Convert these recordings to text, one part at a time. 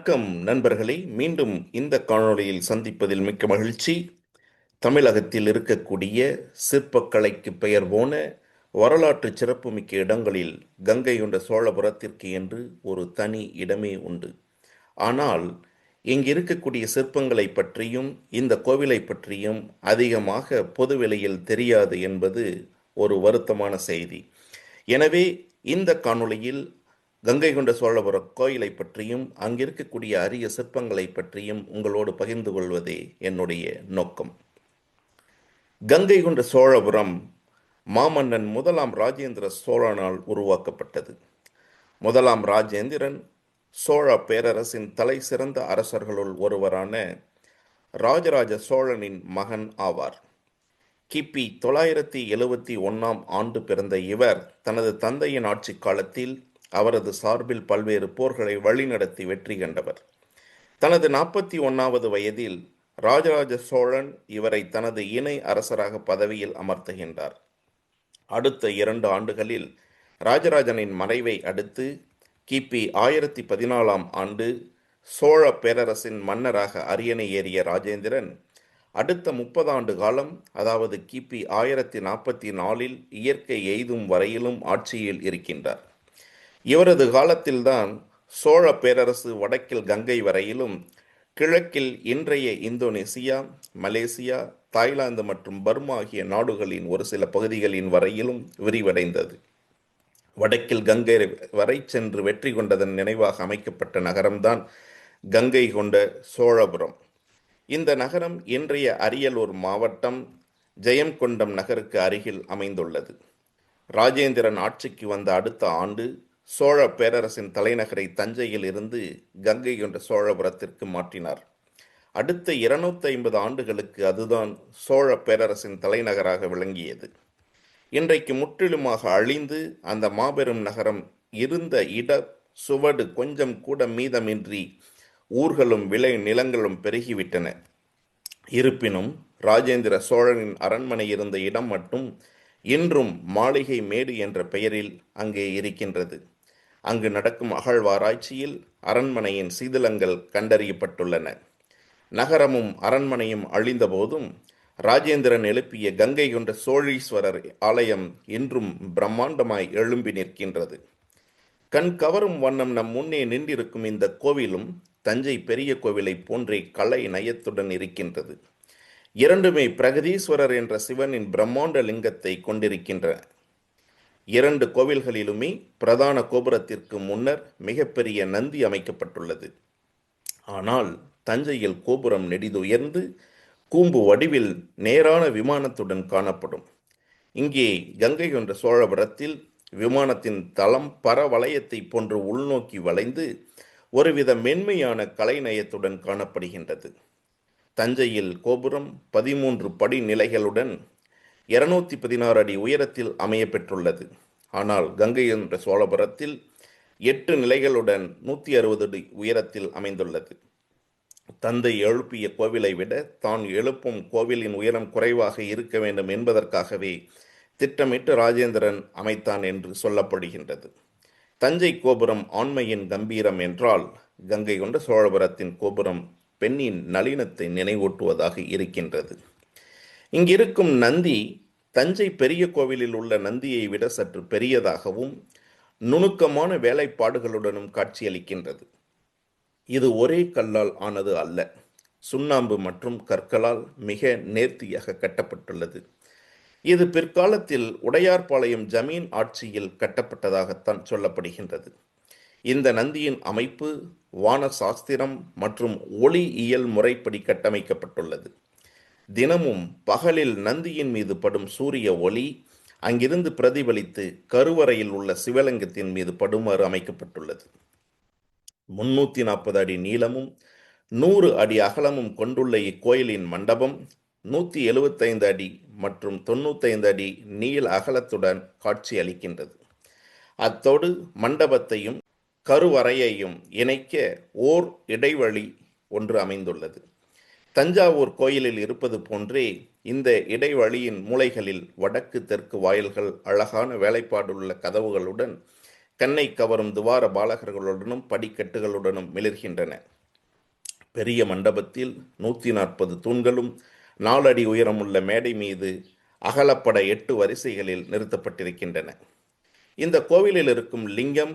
வணக்கம் நண்பர்களே. மீண்டும் இந்த காணொளியில் சந்திப்பதில் மிக்க மகிழ்ச்சி. தமிழகத்தில் இருக்கக்கூடிய சிற்பக்கலைக்கு பெயர் போன வரலாற்று சிறப்புமிக்க இடங்களில் கங்கை கொண்ட சோழபுரத்திற்கு என்று ஒரு தனி இடமே உண்டு. ஆனால் இங்கு இருக்கக்கூடிய சிற்பங்களை பற்றியும் இந்த கோவிலை பற்றியும் அதிகமாக பொதுவெளியில் தெரியாது என்பது ஒரு வருத்தமான செய்தி. எனவே இந்த காணொளியில் கங்கை கொண்ட சோழபுரம் கோயிலை பற்றியும் அங்கிருக்கக்கூடிய அரிய சிற்பங்களை பற்றியும் உங்களோடு பகிர்ந்து கொள்வதே என்னுடைய நோக்கம். கங்கை கொண்ட சோழபுரம் மாமன்னன் முதலாம் ராஜேந்திர சோழனால் உருவாக்கப்பட்டது. முதலாம் ராஜேந்திரன் சோழ பேரரசின் தலை சிறந்த அரசர்களுள் ஒருவரான ராஜராஜ சோழனின் மகன் ஆவார். கிபி 971 ஆண்டு பிறந்த இவர் தனது தந்தையின் ஆட்சி காலத்தில் அவரது சார்பில் பல்வேறு போர்களை வழிநடத்தி வெற்றி கண்டவர். தனது 41வது வயதில் ராஜராஜ சோழன் இவரை தனது இணை அரசராக பதவியில் அமர்த்துகின்றார். அடுத்த 2 ஆண்டுகளில் ராஜராஜனின் மறைவை அடுத்து கிபி 1014 ஆண்டு சோழ பேரரசின் மன்னராக அரியணை ஏறிய ராஜேந்திரன் அடுத்த 30 ஆண்டு காலம், அதாவது கிபி 1044 இயற்கை எய்தும் வரையிலும் ஆட்சியில் இருக்கின்றார். இவரது காலத்தில்தான் சோழ பேரரசு வடக்கில் கங்கை வரையிலும், கிழக்கில் இன்றைய இந்தோனேசியா, மலேசியா, தாய்லாந்து மற்றும் பர்மா ஆகிய நாடுகளின் ஒரு சில பகுதிகளின் வரையிலும் விரிவடைந்தது. வடக்கில் கங்கை வரை சென்று வெற்றி கொண்டதன் நினைவாக அமைக்கப்பட்ட நகரம்தான் கங்கை கொண்ட சோழபுரம். இந்த நகரம் இன்றைய அரியலூர் மாவட்டம் ஜெயங்கொண்டம் நகருக்கு அருகில் அமைந்துள்ளது. ராஜேந்திரன் ஆட்சிக்கு வந்த அடுத்த ஆண்டு சோழ பேரரசின் தலைநகரை தஞ்சையில் இருந்து கங்கை கொண்ட சோழபுரத்திற்கு மாற்றினார். அடுத்த 250 ஆண்டுகளுக்கு அதுதான் சோழ பேரரசின் தலைநகராக விளங்கியது. இன்றைக்கு முற்றிலுமாக அழிந்து அந்த மாபெரும் நகரம் இருந்த இட சுவடு கொஞ்சம் கூட மீதமின்றி ஊர்களும் விளை நிலங்களும் பெருகிவிட்டன. இருப்பினும் ராஜேந்திர சோழனின் அரண்மனை இருந்த இடம் மட்டும் இன்றும் மாளிகை மேடு என்ற பெயரில் அங்கே இருக்கின்றது. அங்கு நடக்கும் அகழ்வாராய்ச்சியில் அரண்மனையின் சீதளங்கள் கண்டறியப்பட்டுள்ளன. நகரமும் அரண்மனையும் அழிந்த போதும் ராஜேந்திரன் எழுப்பிய கங்கை கொண்ட சோழீஸ்வரர் ஆலயம் இன்றும் பிரம்மாண்டமாய் எழும்பி நிற்கின்றது. கண் கவரும் வண்ணம் நம் முன்னே நின்றிருக்கும் இந்த கோவிலும் தஞ்சை பெரிய கோவிலை போன்றே கலை நயத்துடன் இருக்கின்றது. இரண்டுமே பிரகதீஸ்வரர் என்ற சிவனின் பிரம்மாண்ட லிங்கத்தை கொண்டிருக்கின்றன. 2 கோவில்களிலுமே பிரதான கோபுரத்திற்கு முன்னர் மிகப்பெரிய நந்தி அமைக்கப்பட்டுள்ளது. ஆனால் தஞ்சையில் கோபுரம் நெடிதுயர்ந்து கூம்பு வடிவில் நேரான விமானத்துடன் காணப்படும். இங்கே கங்கை கொண்ட சோழபுரத்தில் விமானத்தின் தளம் பரவளையத்தை போன்று உள்நோக்கி வளைந்து ஒருவித மென்மையான கலைநயத்துடன் காணப்படுகின்றது. தஞ்சையில் கோபுரம் 13 படி நிலைகளுடன் 216 அடி உயரத்தில் அமைய பெற்றுள்ளது. ஆனால் கங்கை கொண்ட சோழபுரத்தில் 8 நிலைகளுடன் 160 அடி உயரத்தில் அமைந்துள்ளது. தந்தை எழுப்பிய கோவிலை விட தான் எழுப்பும் கோவிலின் உயரம் குறைவாக இருக்க வேண்டும் என்பதற்காகவே திட்டமிட்டு ராஜேந்திரன் அமைத்தான் என்று சொல்லப்படுகின்றது. தஞ்சை கோபுரம் ஆண்மையின் கம்பீரம் என்றால், கங்கை கொண்ட சோழபுரத்தின் கோபுரம் பெண்ணின் நளினத்தை நினைவூட்டுவதாக இருக்கின்றது. இங்கிருக்கும் நந்தி தஞ்சை பெரிய கோவிலில் உள்ள நந்தியை விட சற்று பெரியதாகவும் நுணுக்கமான வேலைப்பாடுகளுடனும் காட்சியளிக்கின்றது. இது ஒரே கல்லால் ஆனது அல்ல, சுண்ணாம்பு மற்றும் கற்களால் மிக நேர்த்தியாக கட்டப்பட்டுள்ளது. இது பிற்காலத்தில் உடையார்பாளையம் ஜமீன் ஆட்சியில் கட்டப்பட்டதாகத்தான் சொல்லப்படுகின்றது. இந்த நந்தியின் அமைப்பு வான சாஸ்திரம் மற்றும் ஒளியியல் முறைப்படி கட்டமைக்கப்பட்டுள்ளது. தினமும் பகலில் நந்தியின் மீது படும் சூரிய ஒளி அங்கிருந்து பிரதிபலித்து கருவறையில் உள்ள சிவலிங்கத்தின் மீது படுமாறு அமைக்கப்பட்டுள்ளது. 340 அடி நீளமும் 100 அடி அகலமும் கொண்டுள்ள இக்கோயிலின் மண்டபம் 175 அடி மற்றும் 95 அடி நீள அகலத்துடன் காட்சி அளிக்கின்றது. அத்தோடு மண்டபத்தையும் கருவறையையும் இணைக்க ஓர் இடைவெளி ஒன்று அமைந்துள்ளது. தஞ்சாவூர் கோயிலில் இருப்பது போன்றே இந்த இடைவெளியின் மூலைகளில் வடக்கு தெற்கு வாயில்கள் அழகான வேலைப்பாடுள்ள கதவுகளுடன் கண்ணை கவரும் துவார பாலகர்களுடனும் படிக்கட்டுகளுடனும் மிளிர்கின்றன. பெரிய மண்டபத்தில் 140 தூண்களும் 4 அடி உயரமுள்ள மேடை மீது அகலப்பட 8 வரிசைகளில் நிறுத்தப்பட்டிருக்கின்றன. இந்த கோவிலில் இருக்கும் லிங்கம்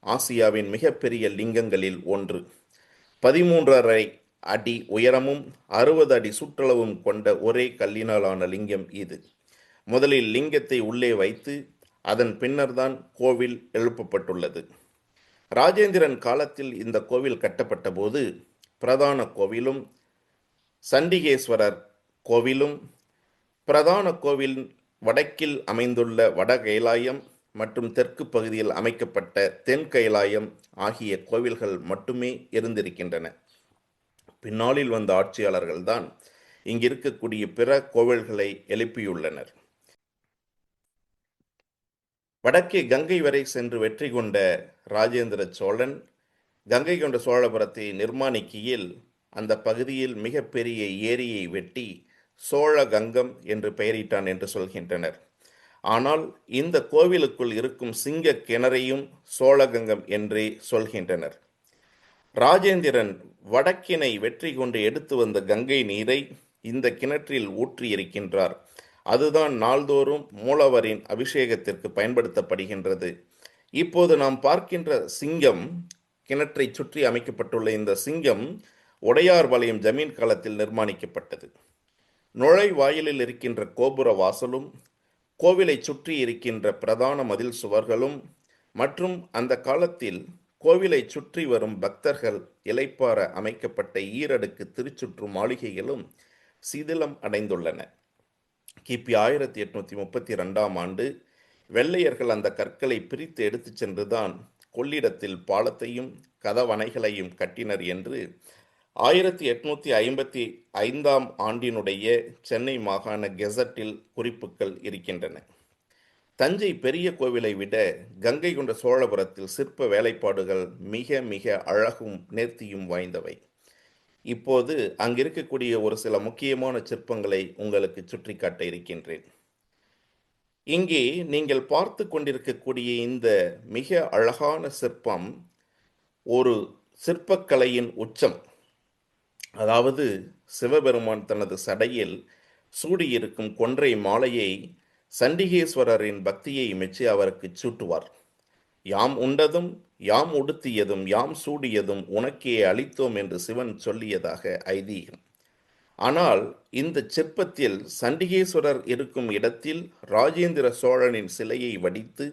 ஆசியாவின் மிகப்பெரிய லிங்கங்களில் ஒன்று. 13.5 அடி உயரமும் 60 அடி சுற்றளவும் கொண்ட ஒரே கல்லினாலான லிங்கம் இது. முதலில் லிங்கத்தை உள்ளே வைத்து அதன் பின்னர்தான் கோவில் எழுப்பப்பட்டுள்ளது. ராஜேந்திரன் காலத்தில் இந்த கோவில் கட்டப்பட்ட போது பிரதான கோவிலும் சண்டிகேஸ்வரர் கோவிலும் பிரதான கோவில் வடக்கில் அமைந்துள்ள வட கைலாயம் மற்றும் தெற்கு பகுதியில் அமைக்கப்பட்ட தென் கைலாயம் ஆகிய கோவில்கள் மட்டுமே இருந்திருக்கின்றன. பின்னாளில் வந்த ஆட்சியாளர்கள்தான் இங்கிருக்கக்கூடிய பிற கோவில்களை எழுப்பியுள்ளனர். வடக்கே கங்கை வரை சென்று வெற்றி கொண்ட ராஜேந்திர சோழன் கங்கை கொண்ட சோழபுரத்தை நிர்மாணிக்கையில் அந்த பகுதியில் மிகப்பெரிய ஏரியை வெட்டி சோழகங்கம் என்று பெயரிட்டான் என்று சொல்கின்றனர். ஆனால் இந்த கோவிலுக்குள் இருக்கும் சிங்க கிணறையும் சோழகங்கம் என்றே சொல்கின்றனர். ராஜேந்திரன் வடக்கினை வெற்றி கொண்டு எடுத்து வந்த கங்கை நீரை இந்த கிணற்றில் ஊற்றியிருக்கின்றார். அதுதான் நாள்தோறும் மூலவரின் அபிஷேகத்திற்கு பயன்படுத்தப்படுகின்றது. இப்போது நாம் பார்க்கின்ற சிங்கம், கிணற்றை சுற்றி அமைக்கப்பட்டுள்ள இந்த சிங்கம் உடையார்பாளையம் ஜமீன் காலத்தில் நிர்மாணிக்கப்பட்டது. நுழைவாயிலில் இருக்கின்ற கோபுர வாசலும் கோவிலை சுற்றி இருக்கின்ற பிரதான மதில் சுவர்களும் மற்றும் அந்த காலத்தில் கோவிலை சுற்றி வரும் பக்தர்கள் இளைப்பாற அமைக்கப்பட்ட ஈரடுக்கு திருச்சுற்று மாளிகைகளும் சிதிலம் அடைந்துள்ளன. கிபி 1832ஆம் ஆண்டு வெள்ளையர்கள் அந்த கற்களை பிரித்து எடுத்துச் சென்றுதான் கொள்ளிடத்தில் பாலத்தையும் கதவணைகளையும் கட்டினர் என்று 1855ஆம் ஆண்டினுடைய சென்னை மாகாண கெசட்டில் குறிப்புகள் இருக்கின்றன. தஞ்சை பெரிய கோவிலை விட கங்கை கொண்ட சோழபுரத்தில் சிற்ப வேலைப்பாடுகள் மிக மிக அழகும் நேர்த்தியும் வாய்ந்தவை. இப்போது அங்கிருக்கக்கூடிய ஒரு சில முக்கியமான சிற்பங்களை உங்களுக்கு சுற்றி காட்ட இருக்கின்றேன். இங்கே நீங்கள் பார்த்து கொண்டிருக்கக்கூடிய இந்த மிக அழகான சிற்பம் ஒரு சிற்பக்கலையின் உச்சம். அதாவது சிவபெருமான் தனது சடையில் சூடியிருக்கும் கொன்றை மாலையை சண்டிகேஸ்வரரின் பக்தியை மெச்சி அவருக்கு சூட்டுவார். யாம் உண்டதும் யாம் உடுத்தியதும் யாம் சூடியதும் உனக்கே அளித்தோம் என்று சிவன் சொல்லியதாக ஐதீகம். ஆனால் இந்த சிற்பத்தில் சண்டிகேஸ்வரர் இருக்கும் இடத்தில் ராஜேந்திர சோழனின் சிலையை வடித்து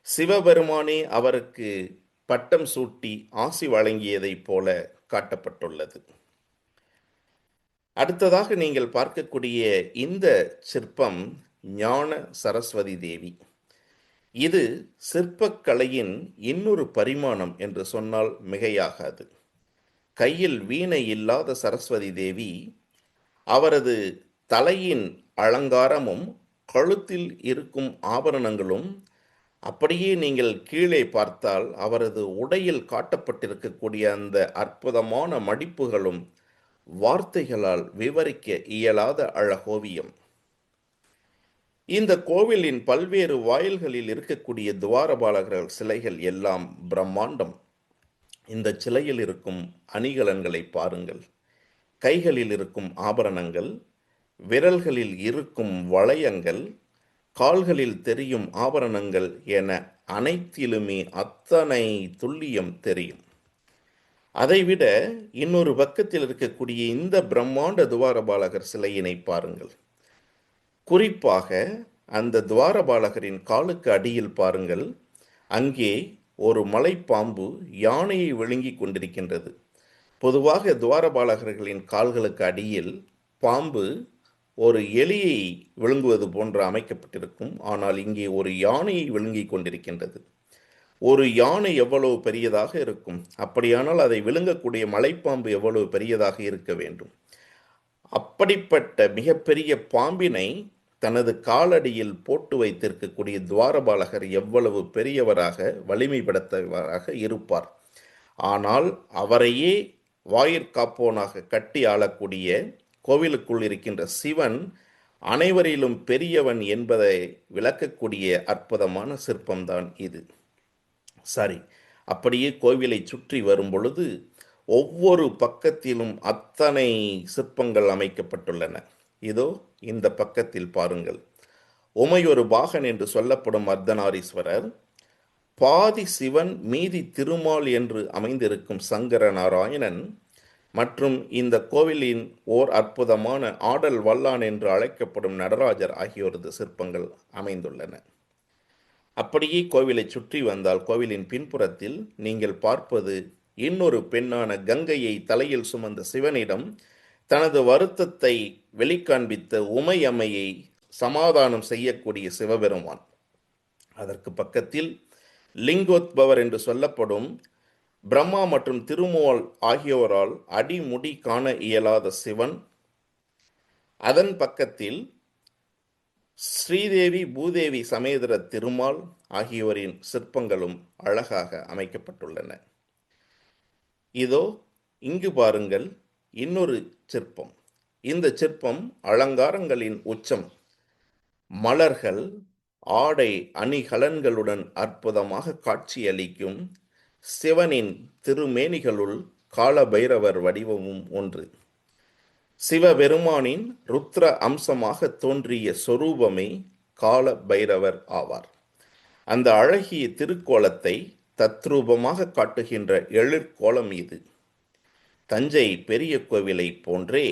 சிவபெருமானே அவருக்கு பட்டம் சூட்டி ஆசி வழங்கியதைப் போல காட்டப்பட்டுள்ளது. அடுத்ததாக நீங்கள் பார்க்கக்கூடிய இந்த சிற்பம் ஞான சரஸ்வதி தேவி. இது சிற்பக்கலையின் இன்னொரு பரிமாணம் என்று சொன்னால் மிகையாகாது. கையில் வீணை இல்லாத சரஸ்வதி தேவி, அவரது தலையின் அலங்காரமும் கழுத்தில் இருக்கும் ஆபரணங்களும், அப்படியே நீங்கள் கீழே பார்த்தால் அவரது உடையில் காட்டப்பட்டிருக்கக்கூடிய அந்த அற்புதமான மடிப்புகளும் வார்த்தைகளால் விவரிக்க இயலாத அழகோவியம். இந்த கோவிலின் பல்வேறு வாயில்களில் இருக்கக்கூடிய துவாரபாலகர்கள் சிலைகள் எல்லாம் பிரம்மாண்டம். இந்த சிலையில் இருக்கும் அணிகலன்களை பாருங்கள். கைகளில் இருக்கும் ஆபரணங்கள், விரல்களில் இருக்கும் வளையங்கள், கால்களில் தெரியும் ஆபரணங்கள் என அனைத்திலுமே அத்தனை துல்லியம் தெரியும். அதைவிட இன்னொரு பக்கத்தில் இருக்கக்கூடிய இந்த பிரம்மாண்ட துவாரபாலகர் சிலையினை பாருங்கள். குறிப்பாக அந்த துவாரபாலகரின் காலுக்கு அடியில் பாருங்கள். அங்கே ஒரு மலைப்பாம்பு யானையை விழுங்கி கொண்டிருக்கின்றது. பொதுவாக துவாரபாலகர்களின் கால்களுக்கு அடியில் பாம்பு ஒரு எலியை விழுங்குவது போன்று அமைக்கப்பட்டிருக்கும். ஆனால் இங்கே ஒரு யானையை விழுங்கி கொண்டிருக்கின்றது. ஒரு யானை எவ்வளவு பெரியதாக இருக்கும்? அப்படியானால் அதை விழுங்கக்கூடிய மலைப்பாம்பு எவ்வளவு பெரியதாக இருக்க வேண்டும்? அப்படிப்பட்ட மிகப்பெரிய பாம்பினை தனது காலடியில் போட்டு வைத்திருக்கக்கூடிய துவாரபாலகர் எவ்வளவு பெரியவராக வலிமை படைத்தவராக இருப்பார். ஆனால் அவரையே வாயிற்காப்போனாக கட்டி ஆளக்கூடிய கோவிலுக்குள் இருக்கின்ற சிவன் அனைவரிலும் பெரியவன் என்பதை விளக்கக்கூடிய அற்புதமான சிற்பம்தான் இது. சாரி அப்படியே கோவிலை சுற்றி வரும் பொழுது ஒவ்வொரு பக்கத்திலும் அத்தனை சிற்பங்கள் அமைக்கப்பட்டுள்ளன. இதோ இந்த பக்கத்தில் பாருங்கள். உமையொரு பாகன் என்று சொல்லப்படும் அர்த்தநாரீஸ்வரர், பாதி சிவன் மீதி திருமால் என்று அமைந்திருக்கும் சங்கர நாராயணன் மற்றும் இந்த கோவிலின் ஓர் அற்புதமான ஆடல் வல்லான் என்று அழைக்கப்படும் நடராஜர் ஆகியோரது சிற்பங்கள் அமைந்துள்ளன. அப்படியே கோவிலை சுற்றி வந்தால் கோவிலின் பின்புறத்தில் நீங்கள் பார்ப்பது இன்னொரு பெண்ணான கங்கையை தலையில் சுமந்த சிவனிடம் தனது வருத்தத்தை வெளிக்காண்பித்த உமையம்மையை சமாதானம் செய்யக்கூடிய சிவபெருமான். அதற்கு பக்கத்தில் லிங்கோத்பவர் என்று சொல்லப்படும் பிரம்மா மற்றும் திருமால் ஆகியோரால் அடிமுடி காண இயலாத சிவன். அதன் பக்கத்தில் ஸ்ரீதேவி பூதேவி சமேதர திருமால் ஆகியோரின் சிற்பங்களும் அழகாக அமைக்கப்பட்டுள்ளன. இதோ இங்கு பாருங்கள் இன்னொரு சிற்பம். இந்த சிற்பம் அலங்காரங்களின் உச்சம். மலர்கள், ஆடை அணிகலன்களுடன் அற்புதமாக காட்சியளிக்கும் சிவனின் திருமேனிகளுள் காலபைரவர் வடிவமும் ஒன்று. சிவபெருமானின் ருத்ர அம்சமாக தோன்றிய சொரூபமே கால பைரவர் ஆவார். அந்த அழகிய திருக்கோலத்தை தத்ரூபமாக காட்டுகின்ற எழிற்கோலம் இது. தஞ்சை பெரிய கோவிலை போன்றே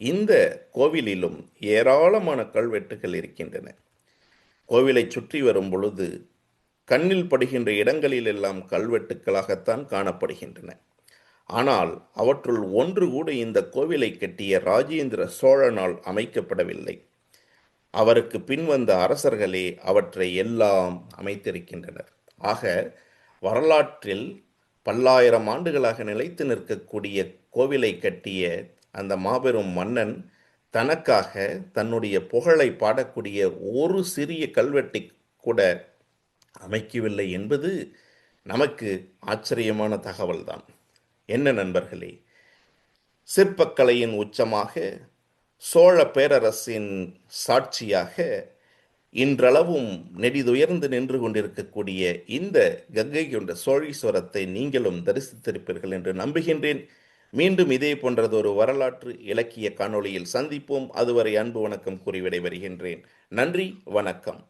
இந்த கோவிலிலும் ஏராளமான கல்வெட்டுகள் இருக்கின்றன. கோவிலை சுற்றி வரும் பொழுது கண்ணில் படுகின்ற இடங்களிலெல்லாம் கல்வெட்டுக்களாகத்தான் காணப்படுகின்றன. ஆனால் அவற்றுள் ஒன்று கூட இந்த கோவிலை கட்டிய ராஜேந்திர சோழனால் அமைக்கப்படவில்லை. அவருக்கு பின்வந்த அரசர்களே அவற்றை எல்லாம் அமைத்திருக்கின்றனர். ஆக வரலாற்றில் பல்லாயிரம் ஆண்டுகளாக நிலைத்து நிற்கக்கூடிய கோவிலை கட்டிய அந்த மாபெரும் மன்னன் தனக்காக தன்னுடைய புகழை பாடக்கூடிய ஒரு சிறிய கல்வெட்டை கூட அமைக்கவில்லை என்பது நமக்கு ஆச்சரியமான தகவல்தான். என்ன நண்பர்களே, சிற்பக்கலையின் உச்சமாக சோழ பேரரசின் சாட்சியாக இன்றளவும் நெடிதுயர்ந்து நின்று கொண்டிருக்கக்கூடிய இந்த கங்கை கொண்ட சோழீஸ்வரத்தை நீங்களும் தரிசித்திருப்பீர்கள் என்று நம்புகின்றேன். மீண்டும் இதே போன்றதொரு வரலாற்று இலக்கிய காணொளியில் சந்திப்போம். அதுவரை அன்பு வணக்கம் கூறி விடைபெறுகின்றேன். நன்றி, வணக்கம்.